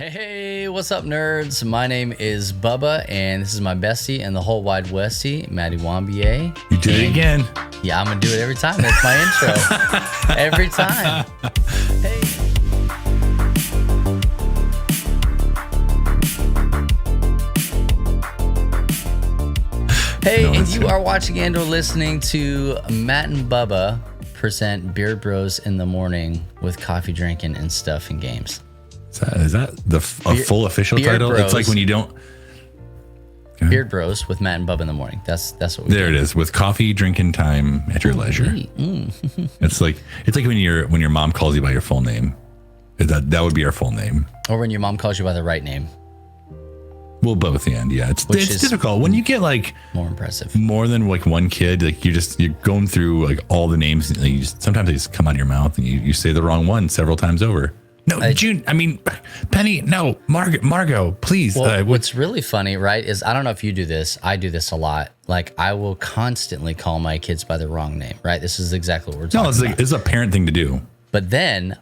Hey, what's up, nerds? My name is Bubba, and this is my bestie and the whole wide Westie, Matty Wambier. You did it again. Yeah, I'm gonna do it every time. That's my intro. Every time. Hey. Hey, no, and you are watching and or listening to Matt and Bubba present Beard Bros in the morning with coffee drinking and stuff and games. Is that the full official title? Bros. It's like when you don't. Beard Bros with Matt and Bubba in the morning. That's what we There do. It is, with coffee drinking time at your leisure. It's like when your mom calls you by your full name. That would be our full name. Or when your mom calls you by the right name. Well, both at the end, yeah. It's difficult when you get like more impressive, more than like one kid. Like you're going through like all the names. And like sometimes they just come out of your mouth and you say the wrong one several times over. No, June. I mean, Penny. No, Margot. Please. Well, what's really funny, right, is I don't know if you do this. I do this a lot. Like I will constantly call my kids by the wrong name. Right. This is exactly what we're talking about. No, it's a parent thing to do. But then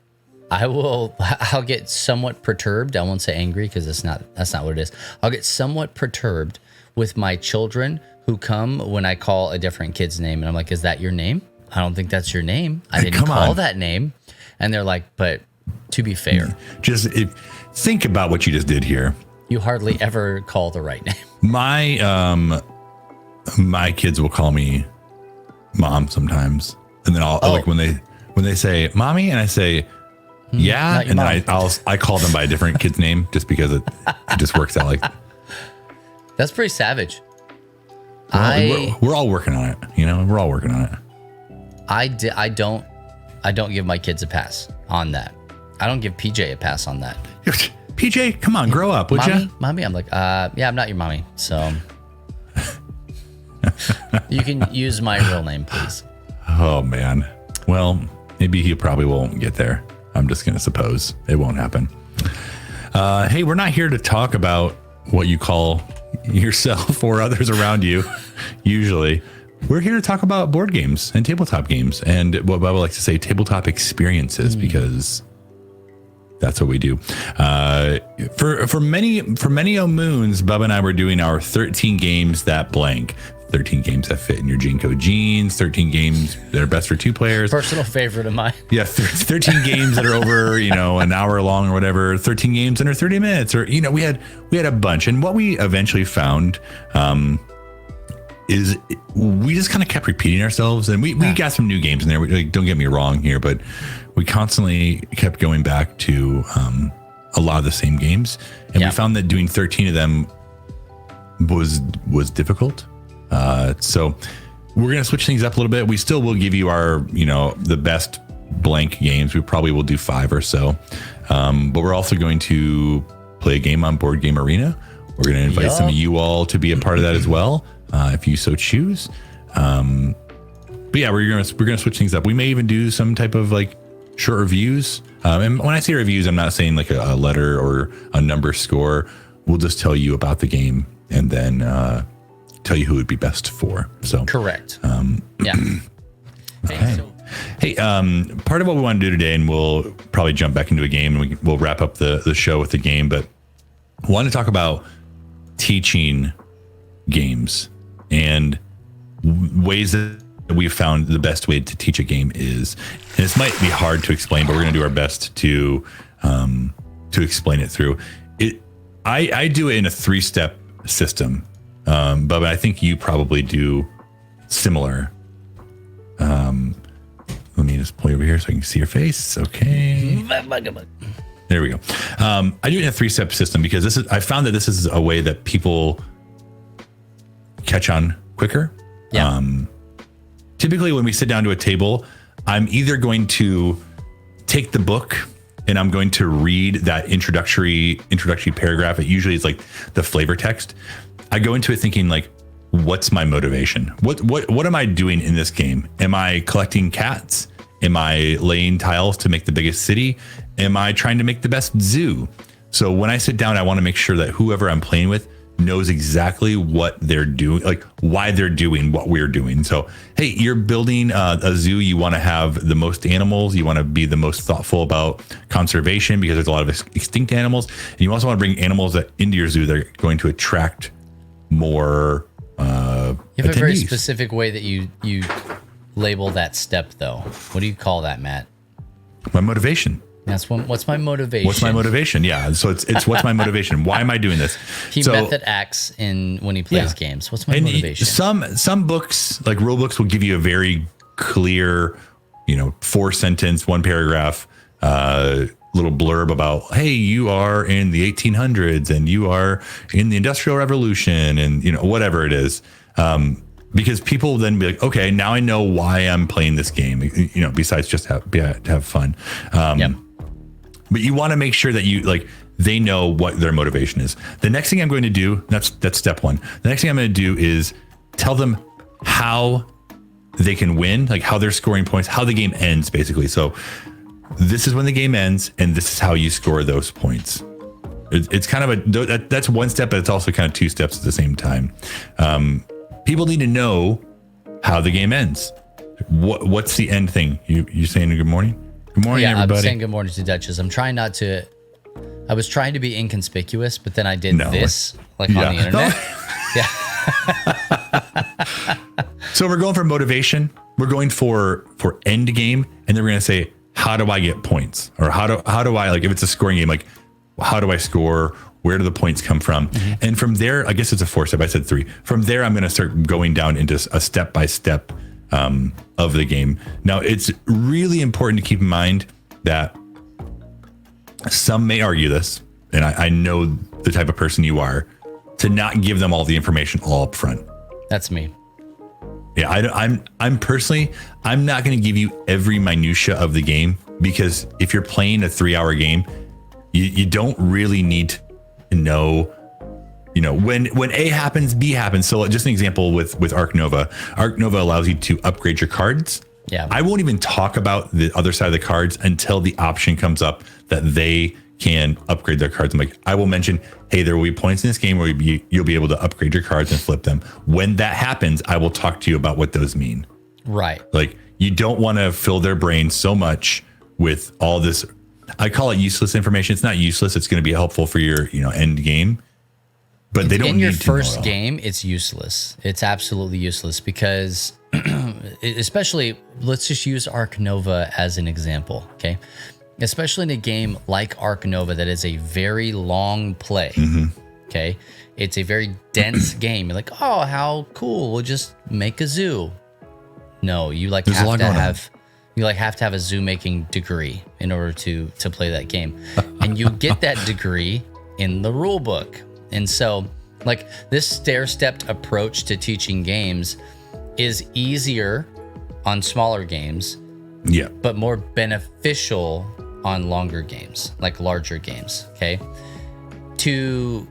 I'll get somewhat perturbed. I won't say angry because that's not what it is. I'll get somewhat perturbed with my children who come when I call a different kid's name, and I'm like, "Is that your name? I don't think that's your name. I didn't call that name." And they're like, "But." To be fair, think about what you just did here. You hardly ever call the right name. My kids will call me mom sometimes, and then I'll like when they say mommy, and I say yeah, and then I call them by a different kid's name just because it just works out like. That's pretty savage. Well, we're all working on it, We're all working on it. I don't give my kids a pass on that. I don't give PJ a pass on that. PJ, come on, grow up, would you? Mommy, I'm like, yeah, I'm not your mommy, so you can use my real name, please. Oh man, well, maybe he probably won't get there. I'm just gonna suppose it won't happen. Hey, we're not here to talk about what you call yourself or others around you. Usually, we're here to talk about board games and tabletop games, and what Bubba likes to say, tabletop experiences, because that's what we do. For many moons, Bubba and I were doing our 13 games that blank. 13 games that fit in your Jinko jeans, 13 games that are best for two players. Personal favorite of mine. Yeah, 13 games that are over, an hour long or whatever, 13 games under 30 minutes, or, we had a bunch. And what we eventually found, is we just kind of kept repeating ourselves, and we got some new games in there. Don't get me wrong here, but we constantly kept going back to a lot of the same games, and we found that doing 13 of them was difficult. So we're going to switch things up a little bit. We still will give you our, the best blank games. We probably will do 5 or so. But we're also going to play a game on Board Game Arena. We're going to invite some of you all to be a part of that as well, if you so choose. But yeah, we're gonna switch things up. We may even do some type of like short reviews. And when I say reviews, I'm not saying like a letter or a number score. We'll just tell you about the game and then tell you who would be best for. So correct. Yeah. Okay. Hey, part of what we want to do today, and we'll probably jump back into a game, and we'll wrap up the show with the game, but I want to talk about teaching games and ways that we've found the best way to teach a game is. And this might be hard to explain, but we're going to do our best to explain it through it. I do it in a 3-step system, but I think you probably do similar. Let me just pull you over here so I can see your face. Okay. There we go. I do it in a 3-step system because I found that this is a way that people catch on quicker. Yeah. Typically when we sit down to a table, I'm either going to take the book and I'm going to read that introductory paragraph. It usually is like the flavor text. I go into it thinking like, what's my motivation? What am I doing in this game? Am I collecting cats? Am I laying tiles to make the biggest city? Am I trying to make the best zoo? So when I sit down, I want to make sure that whoever I'm playing with knows exactly what they're doing, like why they're doing what we're doing. So, hey, you're building a zoo. You want to have the most animals. You want to be the most thoughtful about conservation because there's a lot of extinct animals. And you also want to bring animals into your zoo that are going to attract more you have attendees. a very specific way that you label that step, though. What do you call that, Matt? My motivation. What's my motivation? What's my motivation? Yeah. So it's what's my motivation? Why am I doing this? He method acts when he plays games. What's my motivation? Some books, like rule books, will give you a very clear, 4-sentence, 1 paragraph, little blurb about, hey, you are in the 1800s and you are in the Industrial Revolution and whatever it is. Because people will then be like, okay, now I know why I'm playing this game. Besides just to have fun. But you want to make sure that they know what their motivation is. The next thing I'm going to do, that's step 1. The next thing I'm going to do is tell them how they can win, like how they're scoring points, how the game ends, basically. So this is when the game ends, and this is how you score those points. It's kind of that's one step, but it's also kind of 2 steps at the same time. People need to know how the game ends. What's the end thing? You saying good morning? Good morning, everybody. I'm saying good morning to Duchess. I'm trying not to. I was trying to be inconspicuous, but then I did this on the internet. So we're going for motivation. We're going for end game, and then we're going to say, how do I get points? Or how do I, like, if it's a scoring game, like, how do I score? Where do the points come from? Mm-hmm. And from there, I guess it's a 4-step. I said 3. From there, I'm going to start going down into a step-by-step of the game. Now, it's really important to keep in mind that some may argue this, and I know the type of person you are, to not give them all the information all up front. That's me. Yeah, I'm personally, I'm not going to give you every minutia of the game, because if you're playing a 3-hour game, you don't really need to know, when A happens, B happens. So just an example with Arc Nova. Arc Nova allows you to upgrade your cards. Yeah. I won't even talk about the other side of the cards until the option comes up that they can upgrade their cards. I'm like, I will mention, hey, there will be points in this game where you'll be able to upgrade your cards and flip them. When that happens, I will talk to you about what those mean. Right. Like, you don't want to fill their brain so much with all this. I call it useless information. It's not useless. It's going to be helpful for your, end game. But they don't in need your to first know game, it's useless. It's absolutely useless because, especially, let's just use Arc Nova as an example, okay? Especially in a game like Arc Nova that is a very long play, okay? It's a very dense game. You're like, oh, how cool! We'll just make a zoo. No, you have to have a zoo making degree in order to play that game, and you get that degree in the rule book. And so, this stair-stepped approach to teaching games is easier on smaller games, but more beneficial on longer games, like larger games. Okay, to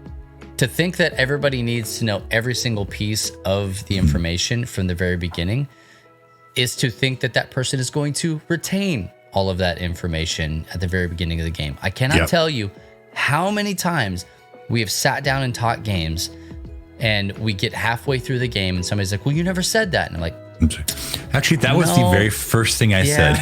think that everybody needs to know every single piece of the information from the very beginning is to think that person is going to retain all of that information at the very beginning of the game. I cannot tell you how many times we have sat down and taught games and we get halfway through the game and somebody's like, well, you never said that. And I'm like, actually, that was the very first thing I said.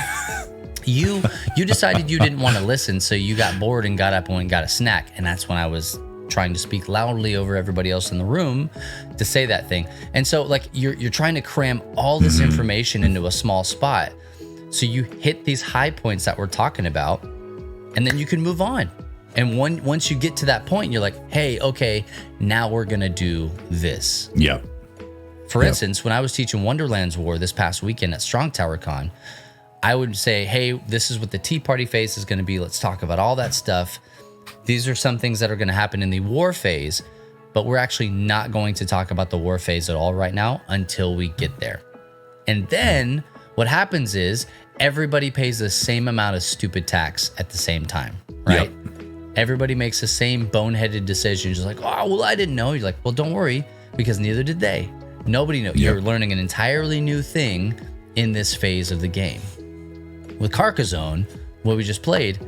You decided you didn't want to listen, so you got bored and got up and went and got a snack. And that's when I was trying to speak loudly over everybody else in the room to say that thing. And so you're trying to cram all this information into a small spot. So you hit these high points that we're talking about, and then you can move on. And once you get to that point, you're like, hey, okay, now we're going to do this. Yeah. For instance, when I was teaching Wonderland's War this past weekend at Strong Tower Con, I would say, hey, this is what the Tea Party phase is going to be. Let's talk about all that stuff. These are some things that are going to happen in the war phase, but we're actually not going to talk about the war phase at all right now until we get there. And then what happens is everybody pays the same amount of stupid tax at the same time, right? Yep. Everybody makes the same boneheaded decision. Just like, oh, well, I didn't know. You're like, well, don't worry, because neither did they. Nobody knows. Yep. You're learning an entirely new thing in this phase of the game. With Carcassonne, what we just played,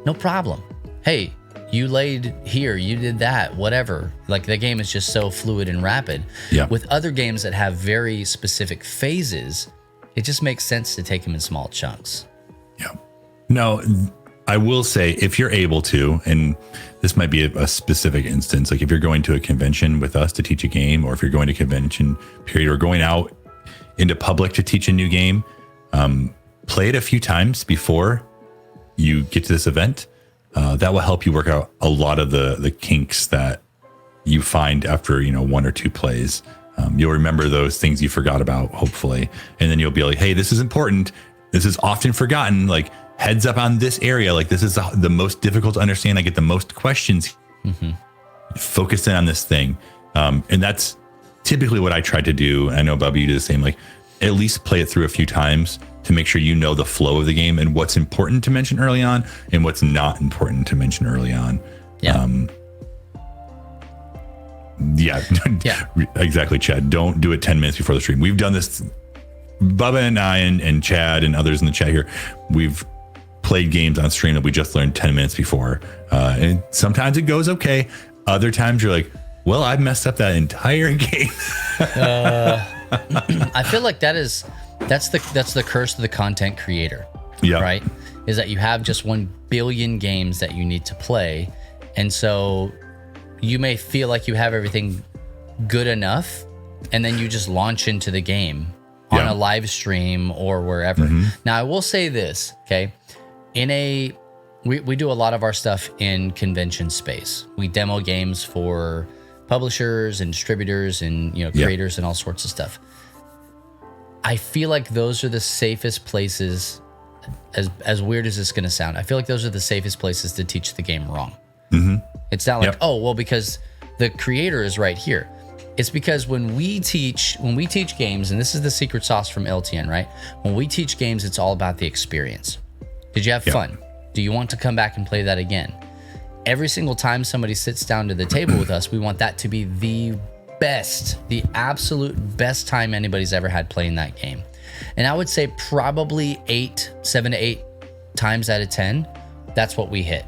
no problem. Hey, You laid here, you did that, whatever. Like the game is just so fluid and rapid. Yeah. With other games that have very specific phases, it just makes sense to take them in small chunks. Yeah. Now, I will say, if you're able to, and this might be a specific instance, like if you're going to a convention with us to teach a game, or if you're going to convention period, or going out into public to teach a new game, play it a few times before you get to this event. That will help you work out a lot of the kinks that you find after, one or two plays. You'll remember those things you forgot about, hopefully. And then you'll be like, hey, this is important. This is often forgotten. Like, heads up on this area. Like, this is the most difficult to understand. I get the most questions. Mm-hmm. Focus in on this thing. And that's typically what I try to do. I know, Bubba, you do the same. Like, at least play it through a few times to make sure you know the flow of the game and what's important to mention early on and what's not important to mention early on. Yeah. Yeah. Exactly, Chad. Don't do it 10 minutes before the stream. We've done this. Bubba and I and Chad and others in the chat here, we've played games on stream that we just learned 10 minutes before. And sometimes it goes okay. Other times you're like, well, I messed up that entire game. I feel like that's the curse of the content creator. Yeah. Right? Is that you have just 1 billion games that you need to play. And so you may feel like you have everything good enough, and then you just launch into the game on a live stream or wherever. Mm-hmm. Now, I will say this, okay? We do a lot of our stuff in convention space. We demo games for publishers and distributors and creators and all sorts of stuff. I feel like those are the safest places, as weird as it's going to sound. I feel like those are the safest places to teach the game wrong. Mm-hmm. It's not like, oh, well, because the creator is right here. It's because when we teach games, and this is the secret sauce from LTN, right? When we teach games, it's all about the experience. Did you have fun? Do you want to come back and play that again? Every single time somebody sits down to the table with us, we want that to be the absolute best time anybody's ever had playing that game. And I would say probably 7 to 8 times out of 10, that's what we hit.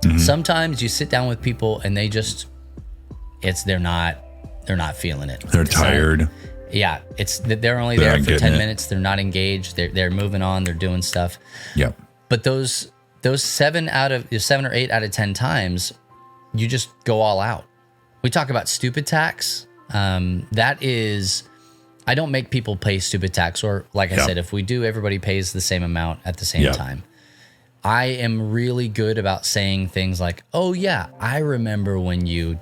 Mm-hmm. Sometimes you sit down with people and they're not feeling it. They're tired. They're only there for 10 minutes. They're not engaged. They're moving on. They're doing stuff. Yep. But those 7 or 8 out of 10 times, you just go all out. We talk about stupid tax. That is, I don't make people pay stupid tax, or like I said, if we do, everybody pays the same amount at the same time. I am really good about saying things like, oh yeah, I remember when you ...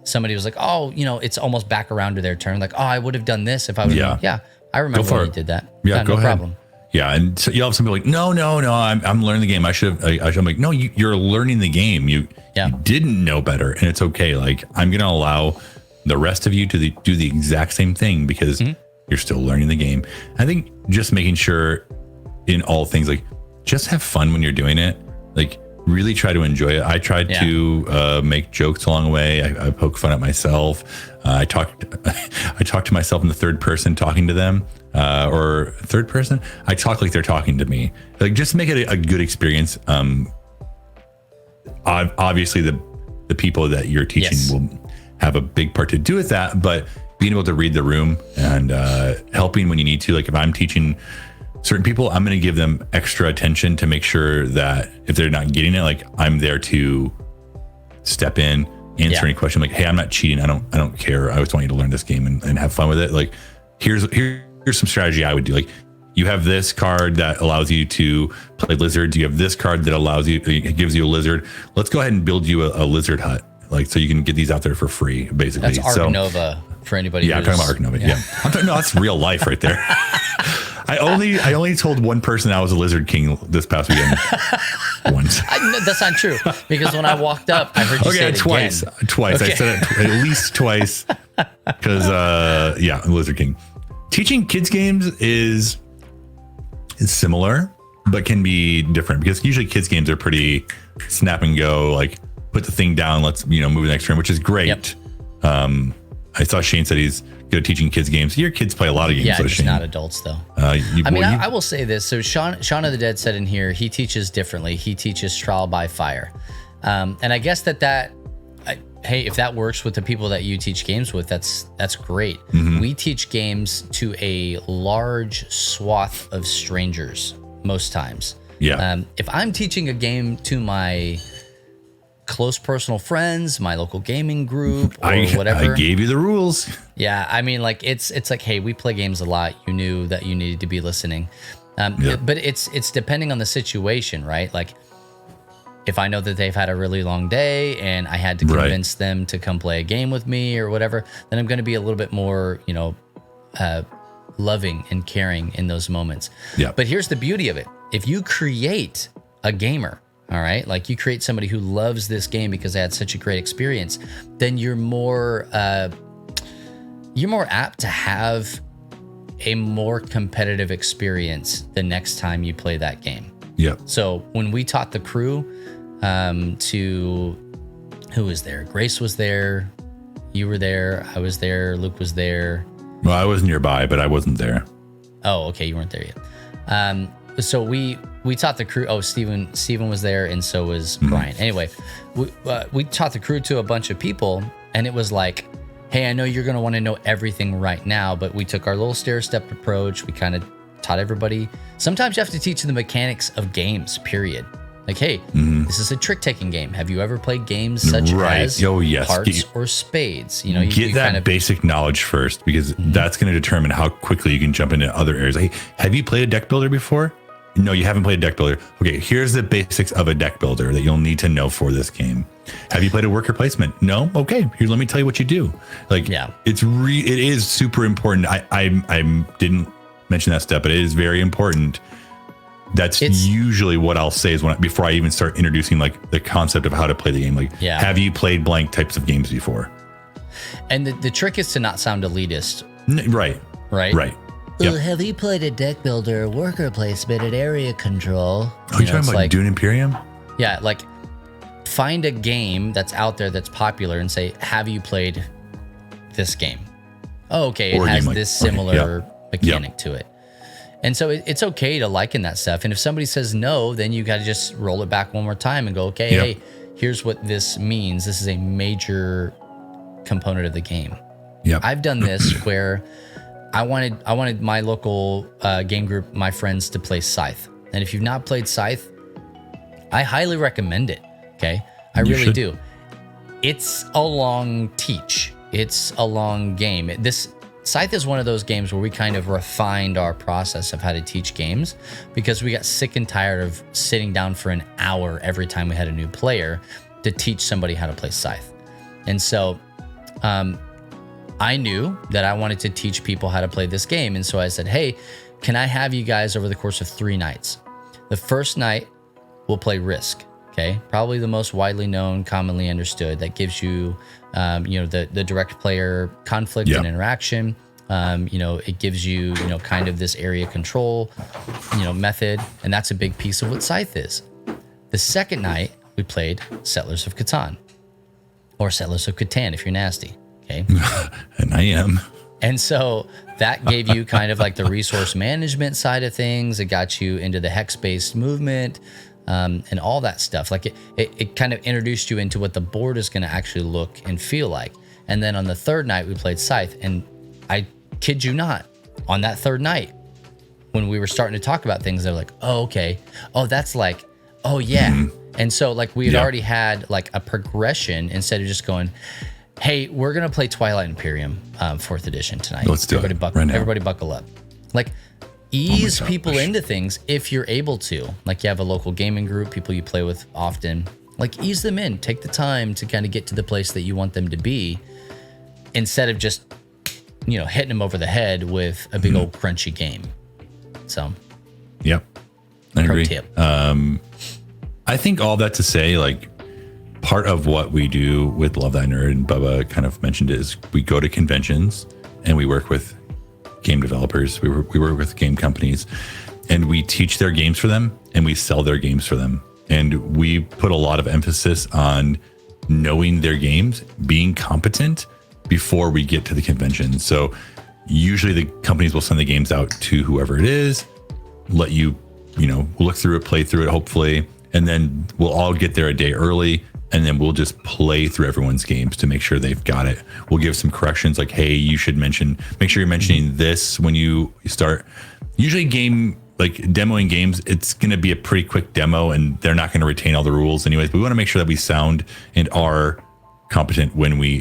Somebody was like, oh, it's almost back around to their turn. Like, oh, I would have done this if I would have. I remember when you did that. Yeah, go no ahead. Problem. Yeah, and so you'll have some people like, no, I'm learning the game. I'm like, no, you're learning the game. You didn't know better, and it's okay. Like, I'm going to allow the rest of you to do the exact same thing because you're still learning the game. I think just making sure in all things, like, just have fun when you're doing it. Like, really try to enjoy it. I tried to make jokes along the way. I poke fun at myself. I talk to myself in the third person, talking to them, or third person. I talk like they're talking to me. Like, just make it a good experience. Obviously, the people that you're teaching will have a big part to do with that. But being able to read the room and helping when you need to. Like, if I'm teaching certain people, I'm going to give them extra attention to make sure that if they're not getting it, like, I'm there to step in, answer any question. Like, hey, I'm not cheating. I don't care. I just want you to learn this game and have fun with it. Like, here's some strategy I would do. Like, you have this card that allows you to play lizards. You have this card that it gives you a lizard. Let's go ahead and build you a lizard hut. Like, so you can get these out there for free, basically. That's Ark Nova for anybody. Yeah, I'm talking about Ark Nova. Yeah. No, that's real life right there. I only told one person I was a lizard king this past weekend. Once. That's not true, because when I walked up, I heard you say it twice. Again. Twice. Okay. I said it at least twice. Because I'm lizard king. Teaching kids games is similar, but can be different, because usually kids games are pretty snap and go. Like, put the thing down, let's move the next turn, which is great. Yep. I saw Shane said he's good at teaching kids games. Your kids play a lot of games. Yeah, So just Shane. not adults though. I will say this. So Shaun of the Dead said in here, he teaches differently. He teaches trial by fire. And I guess hey, if that works with the people that you teach games with, that's great. We teach games to a large swath of strangers most times. Yeah. If I'm teaching a game to my close personal friends, my local gaming group, or whatever, I gave you the rules. Yeah, I mean, like it's like, hey, we play games a lot. You knew that you needed to be listening, but it's depending on the situation, right? Like, if I know that they've had a really long day and I had to convince them to come play a game with me or whatever, then I'm going to be a little bit more, loving and caring in those moments. Yeah. But here's the beauty of it: if you create a gamer, all right, like you create somebody who loves this game because they had such a great experience, then you're more apt to have a more competitive experience the next time you play that game. Yeah. So when we taught the crew to, who was there? Grace was there. You were there. I was there. Luke was there. Well, I was nearby, but I wasn't there. Oh, okay. You weren't there yet. So we taught the crew. Oh, Steven was there, and so was Brian. Anyway, we taught the crew to a bunch of people, and it was like, hey, I know you're going to want to know everything right now, but we took our little stair-step approach. We kind of taught everybody. Sometimes you have to teach the mechanics of games, period. Like, hey, this is a trick-taking game. Have you ever played games such as hearts or spades? You get that kind of basic knowledge first, because that's going to determine how quickly you can jump into other areas. Hey, have you played a deck builder before? No, you haven't played a deck builder. Okay, here's the basics of a deck builder that you'll need to know for this game. Have you played a worker placement? No? Okay, here, let me tell you what you do. Like, it is super important. I didn't mention that step, but it is very important. It's usually what I'll say is before I even start introducing like the concept of how to play the game. Like, have you played blank types of games before? And the trick is to not sound elitist. Right. Well, have you played a deck builder, worker placement, and area control? Are you talking about Dune Imperium? Yeah, like find a game that's out there that's popular and say, have you played this game? Oh, okay, it has this similar mechanic to it. And so it's okay to liken that stuff. And if somebody says no, then you got to just roll it back one more time and go, okay, hey, here's what this means. This is a major component of the game. Yeah, I've done this where I wanted my local game group, my friends, to play Scythe. And if you've not played Scythe, I highly recommend it. Okay, I really do. It's a long teach. It's a long game. Scythe is one of those games where we kind of refined our process of how to teach games, because we got sick and tired of sitting down for an hour every time we had a new player to teach somebody how to play Scythe. And so I knew that I wanted to teach people how to play this game. And so I said, hey, can I have you guys over the course of 3 nights? The first night, we'll play Risk. Okay, probably the most widely known, commonly understood, that gives you, the direct player conflict and interaction. It gives you, kind of this area control, method, and that's a big piece of what Scythe is. The second night, we played Settlers of Catan, or Settlers of Catan if you're nasty. Okay, and I am. And so that gave you kind of like the resource management side of things. It got you into the hex-based movement. And all that stuff. Like it kind of introduced you into what the board is going to actually look and feel like. And then on the third night, we played Scythe. And I kid you not, on that third night, when we were starting to talk about things, they're like, oh, okay. Oh, that's like, oh, yeah. And so like we had already had like a progression instead of just going, hey, we're going to play Twilight Imperium 4th edition tonight. Let's do it right now. Everybody buckle up. Like, ease people into things if you're able to. Like, you have a local gaming group, people you play with often. Like, ease them in. Take the time to kind of get to the place that you want them to be, instead of just, hitting them over the head with a big old crunchy game. So, yep, I agree. Tip. I think all that to say, like, part of what we do with Love Thy Nerd, and Bubba kind of mentioned, is we go to conventions and we work with game developers. We work with game companies, and we teach their games for them, and we sell their games for them. And we put a lot of emphasis on knowing their games, being competent before we get to the convention. So Usually the companies will send the games out to whoever it is, let you, look through it, play through it, hopefully. And then we'll all get there a day early. And then we'll just play through everyone's games to make sure they've got it. We'll give some corrections like, hey, you should make sure you're mentioning this when you start. Usually demoing games, it's going to be a pretty quick demo and they're not going to retain all the rules anyways. But we want to make sure that we sound and are competent when we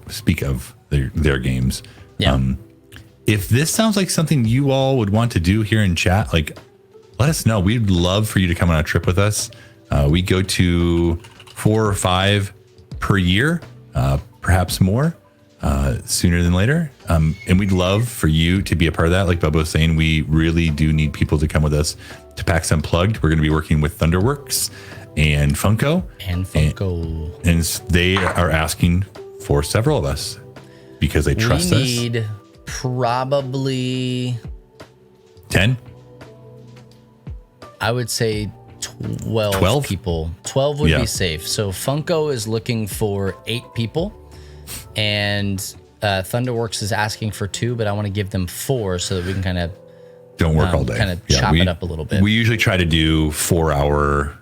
speak of their games. Yeah. If this sounds like something you all would want to do here in chat, let us know. We'd love for you to come on a trip with us. We go to 4 or 5 per year, perhaps more, sooner than later. And we'd love for you to be a part of that. Like Bubba was saying, we really do need people to come with us to PAX Unplugged. We're going to be working with Thunderworks and Funko. And they are asking for several of us because they trust us. We need probably 10. I would say 12 people. 12 would be safe. So Funko is looking for 8 people, and Thunderworks is asking for 2, but I want to give them 4 so that we can kind of don't work all day. Kind of chop it up a little bit. We usually try to do 4-hour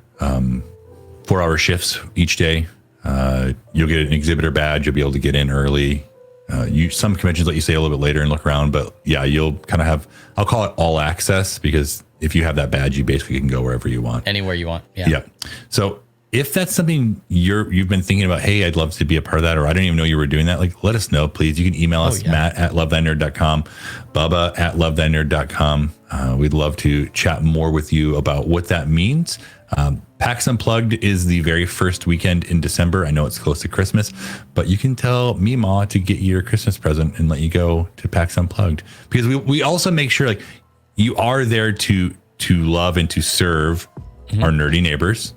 shifts each day. You'll get an exhibitor badge. You'll be able to get in early. Some conventions let you stay a little bit later and look around, but yeah, you'll kind of have, I'll call it all access, because if you have that badge, you basically can go wherever you want. Anywhere you want. Yeah. Yeah. So if that's something you've been thinking about, hey, I'd love to be a part of that, or I didn't even know you were doing that, let us know, please. You can email us, Matt@lovethatnerd.com, Bubba@lovethatnerd.com. We'd love to chat more with you about what that means. PAX Unplugged is the very first weekend in December. I know it's close to Christmas, but you can tell Meemaw to get your Christmas present and let you go to PAX Unplugged, because we also make sure you are there to love and to serve our nerdy neighbors,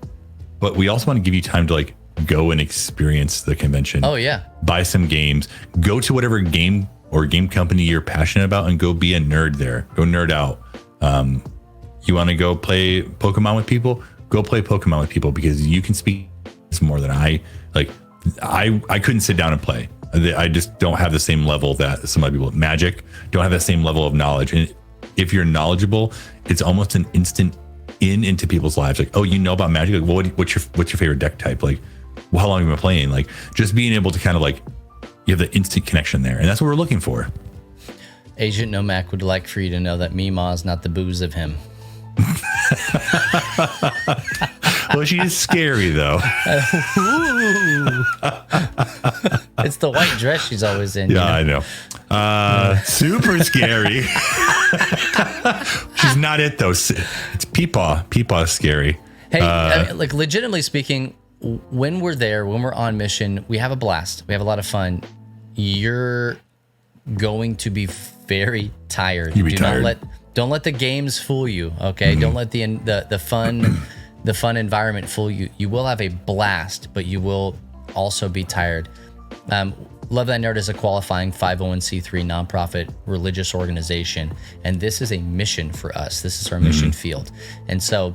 but we also want to give you time to go and experience the convention. Oh yeah. Buy some games, go to whatever game or game company you're passionate about and go be a nerd there. Go nerd out. You want to go play Pokemon with people? Go play Pokemon with people, because you can speak more than I couldn't sit down and play. I just don't have the same level that some other people with Magic don't have the same level of knowledge. And if you're knowledgeable, it's almost an instant into people's lives. Oh, you know about Magic? What's your favorite deck type? How long have you been playing? Just being able to kind of you have the instant connection there. And that's what we're looking for. Agent Nomac would like for you to know that Meemaw is not the booze of him. Well, she is scary though. It's the white dress she's always in. Yeah, I know. Super scary. She's not it though. It's Peepaw. Peepaw's scary. Hey, legitimately speaking, when we're there, when we're on mission, we have a blast. We have a lot of fun. You're going to be very tired. You'll be tired. Don't let the games fool you. Okay. Mm-hmm. Don't let the fun environment fool you. You will have a blast, but you will also be tired. Love That Nerd is a qualifying 501c3 nonprofit religious organization, and this is a mission for us. This is our mission field, and so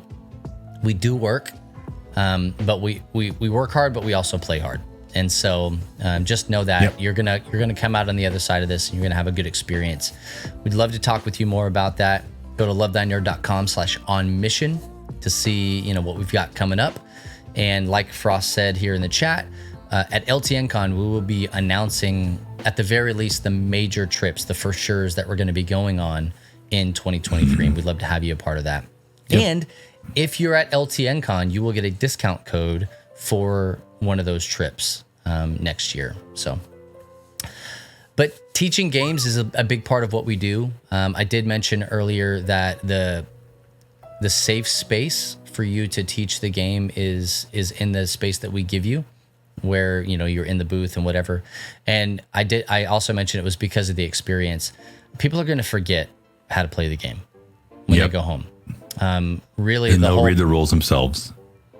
we do work, but we work hard, but we also play hard. And so just know that you're gonna come out on the other side of this, and you're gonna have a good experience. We'd love to talk with you more about that. Go to lovethatnerd.com/onmission to see what we've got coming up. And like Frost said here in the chat, at LTNCon we will be announcing at the very least the major trips, the for sures that we're going to be going on in 2023, and we'd love to have you a part of that. And if you're at LTNCon, you will get a discount code for one of those trips next year. But teaching games is a big part of what we do. I did mention earlier that the safe space for you to teach the game is in the space that we give you, where you're in the booth and whatever. And I also mentioned it was because of the experience. People are going to forget how to play the game when they go home. Really, and they'll read the rules themselves.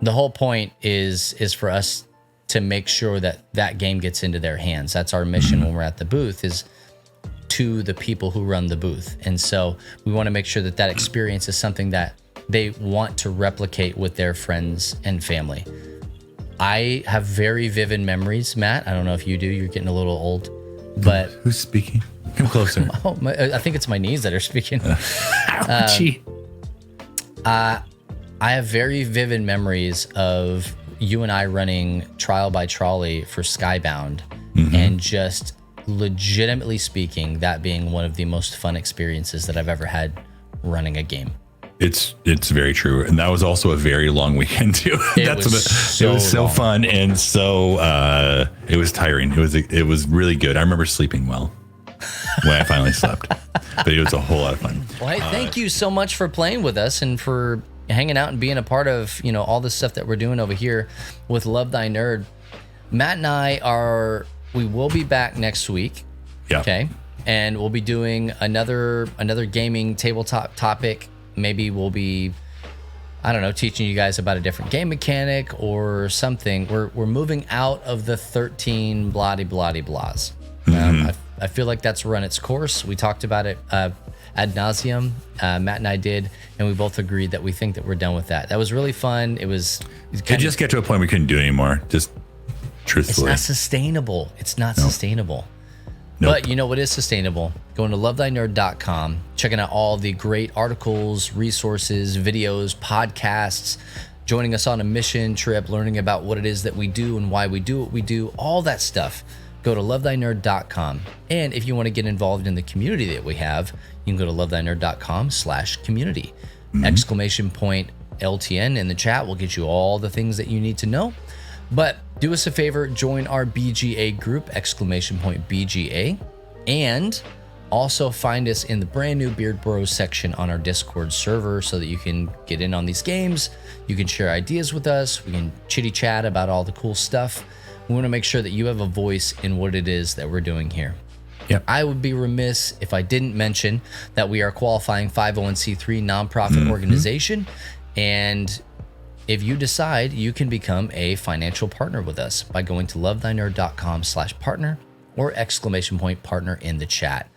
The whole point is for us to make sure that game gets into their hands. That's our mission when we're at the booth, is to the people who run the booth. And so we want to make sure that experience is something that they want to replicate with their friends and family. I have very vivid memories, Matt. I don't know if you do. You're getting a little old, but who's speaking? Come closer. Oh, I think it's my knees that are speaking. Ouchie. I have very vivid memories of you and I running Trial by Trolley for Skybound, and just legitimately speaking, that being one of the most fun experiences that I've ever had running a game. It's very true, and that was also a very long weekend too. It was so fun, and so it was tiring. It was really good. I remember sleeping well when I finally slept, but it was a whole lot of fun. Well, hey, thank you so much for playing with us and for hanging out and being a part of all the stuff that we're doing over here with Love Thy Nerd. Matt and I we will be back next week. Yeah. Okay, and we'll be doing another gaming tabletop topic. Maybe we'll be, I don't know, teaching you guys about a different game mechanic or something. We're moving out of the 13 bloody blahs. I feel like that's run its course. We talked about it ad nauseum. Matt and I did, and we both agreed that we think that we're done with that. That was really fun. It just get to a point we couldn't do it anymore. Just truthfully, it's not sustainable. It's not sustainable. Nope. But you know what is sustainable? Going to lovethynerd.com, checking out all the great articles, resources, videos, podcasts, joining us on a mission trip, learning about what it is that we do and why we do what we do, all that stuff. Go to lovethynerd.com. And if you want to get involved in the community that we have, you can go to lovethynerd.com/community. Exclamation point LTN in the chat will get you all the things that you need to know. But do us a favor, join our BGA group, exclamation point BGA, and also find us in the brand new Beard Bros section on our Discord server so that you can get in on these games. You can share ideas with us. We can chitty chat about all the cool stuff. We want to make sure that you have a voice in what it is that we're doing here. Yep. I would be remiss if I didn't mention that we are qualifying 501c3 nonprofit organization, and if you decide, you can become a financial partner with us by going to lovethynerd.com/partner or exclamation point partner in the chat.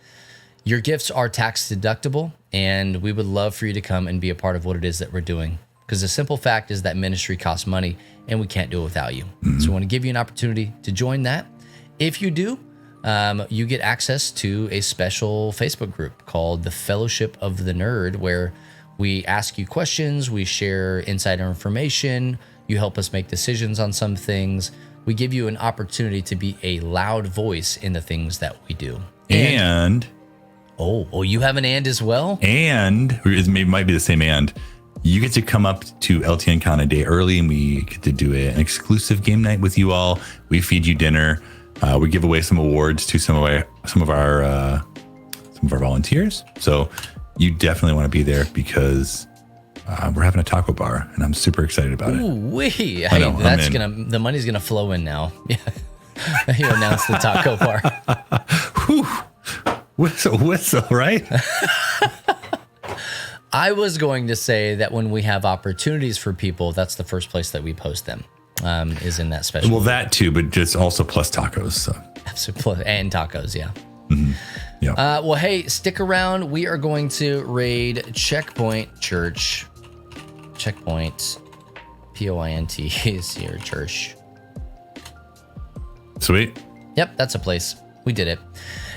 Your gifts are tax deductible, and we would love for you to come and be a part of what it is that we're doing. Because the simple fact is that ministry costs money, and we can't do it without you. So we want to give you an opportunity to join that. If you do, you get access to a special Facebook group called the Fellowship of the Nerd, where we ask you questions, we share insider information, you help us make decisions on some things. We give you an opportunity to be a loud voice in the things that we do. And you have an and as well? And it might be the same and. You get to come up to LTN Con a day early, and we get to do an exclusive game night with you all. We feed you dinner. We give away some awards to some of our volunteers. So you definitely want to be there because we're having a taco bar, and I'm super excited about it. Ooh-wee. Hey, the money's gonna flow in now. Yeah, you announced the taco bar. Whew. Whistle, right? I was going to say that when we have opportunities for people, that's the first place that we post them. Is in that special. Well, that too, but just also plus tacos. So. Absolutely, and tacos, yeah. Yeah. Well, hey, stick around. We are going to raid Checkpoint Church. Checkpoint, POINT is your church. Sweet. Yep, that's a place. We did it.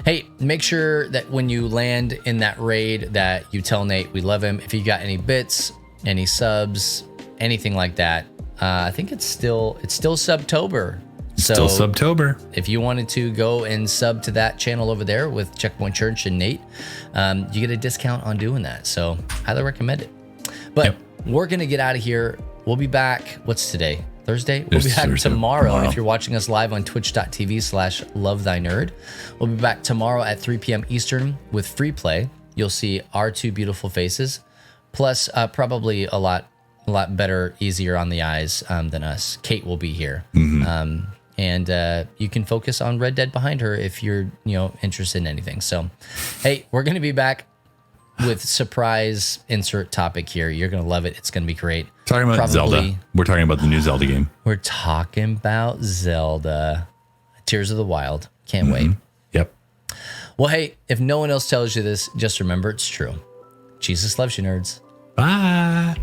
Hey, make sure that when you land in that raid that you tell Nate we love him. If you got any bits, any subs, anything like that, I think it's still Subtober. Still Subtober. If you wanted to go and sub to that channel over there with Checkpoint Church and Nate, you get a discount on doing that. So highly recommend it. But we're going to get out of here. We'll be back. What's today? Thursday? We'll be back tomorrow. If you're watching us live on twitch.tv/lovethynerd. We'll be back tomorrow at 3 p.m. Eastern with free play. You'll see our two beautiful faces, plus probably a lot better, easier on the eyes than us. Kate will be here. And you can focus on Red Dead behind her if you're interested in anything. So, hey, we're going to be back with surprise insert topic here. You're going to love it. It's going to be great. Talking about Zelda. We're talking about the new Zelda game. We're talking about Zelda. Tears of the Wild. Can't wait. Yep. Well, hey, if no one else tells you this, just remember it's true. Jesus loves you, nerds. Bye.